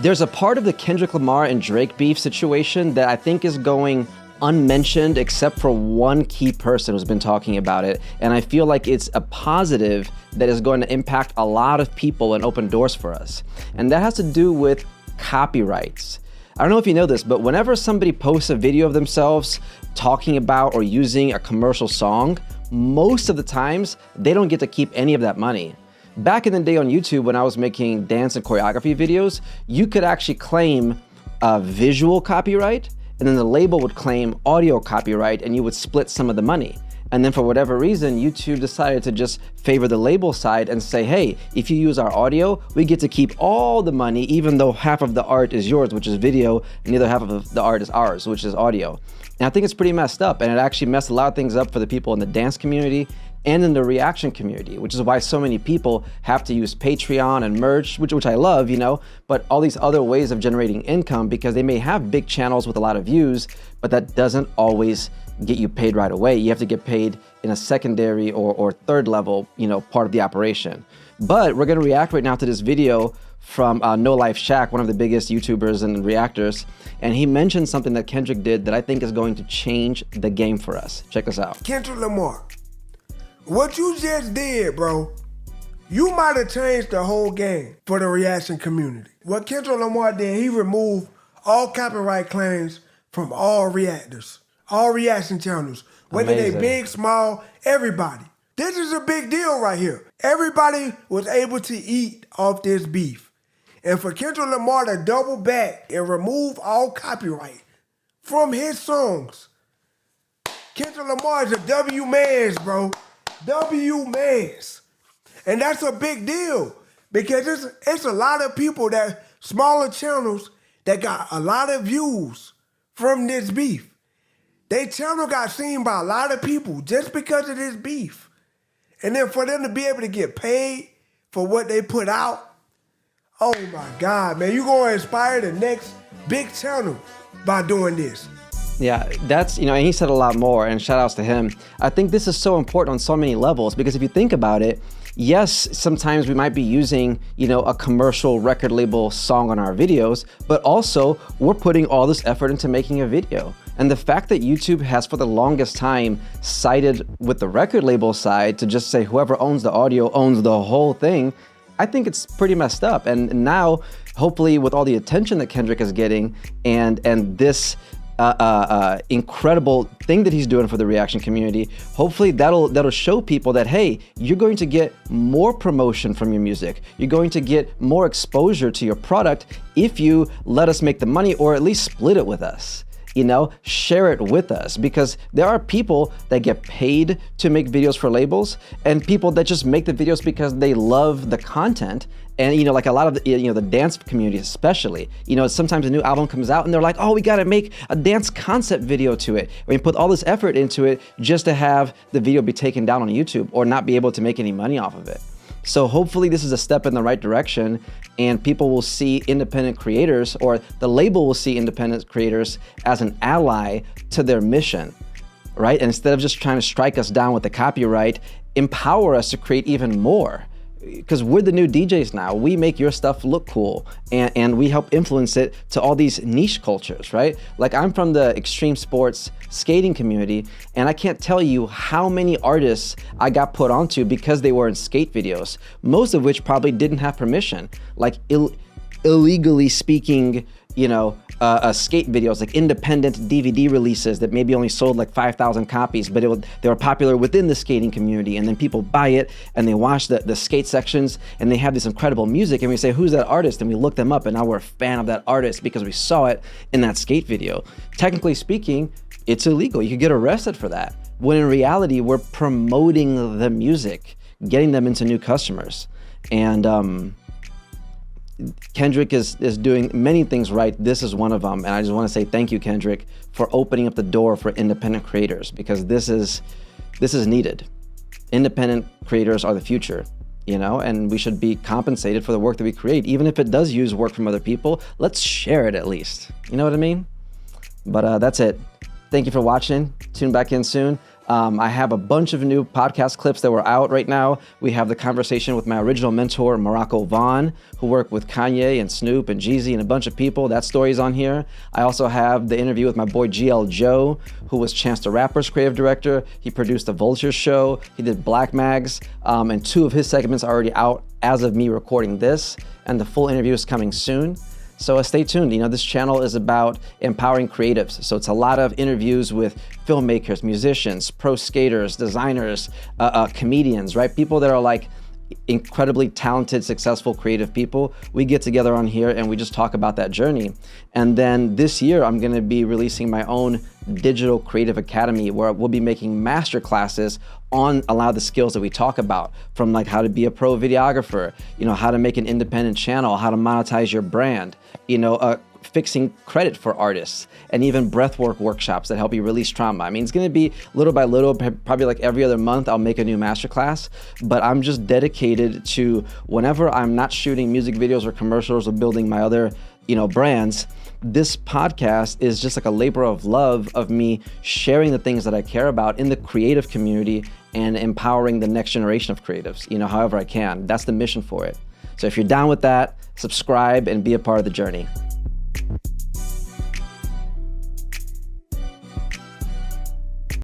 There's a part of the Kendrick Lamar and Drake beef situation that I think is going unmentioned except for one key person who's been talking about it. And I feel like it's a positive that is going to impact a lot of people and open doors for us. And that has to do with copyrights. I don't know if you know this, but whenever somebody posts a video of themselves talking about or using a commercial song, most of the times they don't get to keep any of that money. Back in the day on YouTube, when I was making dance and choreography videos, you could actually claim a visual copyright, and then the label would claim audio copyright, and you would split some of the money. And then for whatever reason, YouTube decided to just favor the label side and say, hey, if you use our audio, we get to keep all the money, even though half of the art is yours, which is video, and the other half of the art is ours, which is audio. And I think it's pretty messed up, and it actually messed a lot of things up for the people in the dance community and in the reaction community, which is why so many people have to use Patreon and merch, which I love, you know, but all these other ways of generating income, because they may have big channels with a lot of views, but that doesn't always get you paid right away. You have to get paid in a secondary or third level, you know, part of the operation. But we're gonna react right now to this video from NoLifeShaq, one of the biggest YouTubers and reactors, and he mentioned something that Kendrick did that I think is going to change the game for us. Check this out. Kendrick Lamar, what you just did, bro, you might have changed the whole game for the reaction community. What Kendrick Lamar did, he removed all copyright claims from all reactors, all reaction channels, whether they big, small, everybody. This is a big deal right here. Everybody was able to eat off this beef. And for Kendrick Lamar to double back and remove all copyright from his songs, Kendrick Lamar is a W-mans, bro. W-mans. And that's a big deal because it's a lot of people that, smaller channels that got a lot of views from this beef. Their channel got seen by a lot of people just because of this beef. And then for them to be able to get paid for what they put out, oh my God, man, you're gonna inspire the next big channel by doing this. Yeah, that's, you know, and he said a lot more, and shout outs to him. I think this is so important on so many levels, because if you think about it, yes, sometimes we might be using, you know, a commercial record label song on our videos, but also we're putting all this effort into making a video. And the fact that YouTube has for the longest time sided with the record label side to just say whoever owns the audio owns the whole thing, I think it's pretty messed up. And now, hopefully with all the attention that Kendrick is getting and this incredible thing that he's doing for the reaction community, hopefully that'll show people that, hey, you're going to get more promotion from your music. You're going to get more exposure to your product if you let us make the money, or at least split it with us. You know, share it with us, because there are people that get paid to make videos for labels and people that just make the videos because they love the content. And, you know, like a lot of the, you know, the dance community especially, you know, sometimes a new album comes out and they're like, oh, we got to make a dance concept video to it. We put all this effort into it just to have the video be taken down on YouTube or not be able to make any money off of it. So hopefully this is a step in the right direction, and people will see independent creators, or the label will see independent creators as an ally to their mission, right? And instead of just trying to strike us down with the copyright, empower us to create even more. Because we're the new DJs now. We make your stuff look cool, and we help influence it to all these niche cultures, right? Like, I'm from the extreme sports skating community, and I can't tell you how many artists I got put onto because they were in skate videos, most of which probably didn't have permission, like illegally speaking, you know, skate videos, like independent DVD releases that maybe only sold like 5,000 copies, but they were popular within the skating community, and then people buy it and they watch the skate sections and they have this incredible music, and we say, who's that artist? And we look them up, and now we're a fan of that artist because we saw it in that skate video. Technically speaking, it's illegal. You could get arrested for that. When in reality, we're promoting the music, getting them into new customers. And Kendrick is doing many things right. This is one of them. And I just want to say thank you, Kendrick, for opening up the door for independent creators, because this is needed. Independent creators are the future, you know, and we should be compensated for the work that we create. Even if it does use work from other people, let's share it at least. You know what I mean? But that's it. Thank you for watching. Tune back in soon. I have a bunch of new podcast clips that were out right now. We have the conversation with my original mentor, Morocco Vaughn, who worked with Kanye and Snoop and Jeezy and a bunch of people. That story's on here. I also have the interview with my boy GL Joe, who was Chance the Rapper's creative director. He produced the Vulture Show. He did Black Mags, and 2 of his segments are already out as of me recording this, and the full interview is coming soon. So stay tuned. This channel is about empowering creatives. So it's a lot of interviews with filmmakers, musicians, pro skaters, designers, comedians, right? People that are like incredibly talented, successful, creative people. We get together on here and we just talk about that journey. And then this year, I'm gonna be releasing my own digital creative academy where we'll be making master classes on a lot of the skills that we talk about, from like how to be a pro videographer, how to make an independent channel, how to monetize your brand, fixing credit for artists, and even breathwork workshops that help you release trauma. I mean, it's gonna be little by little, probably like every other month, I'll make a new masterclass, but I'm just dedicated to whenever I'm not shooting music videos or commercials or building my other, brands, this podcast is just like a labor of love of me sharing the things that I care about in the creative community and empowering the next generation of creatives, however I can. That's the mission for it. So if you're down with that, subscribe and be a part of the journey.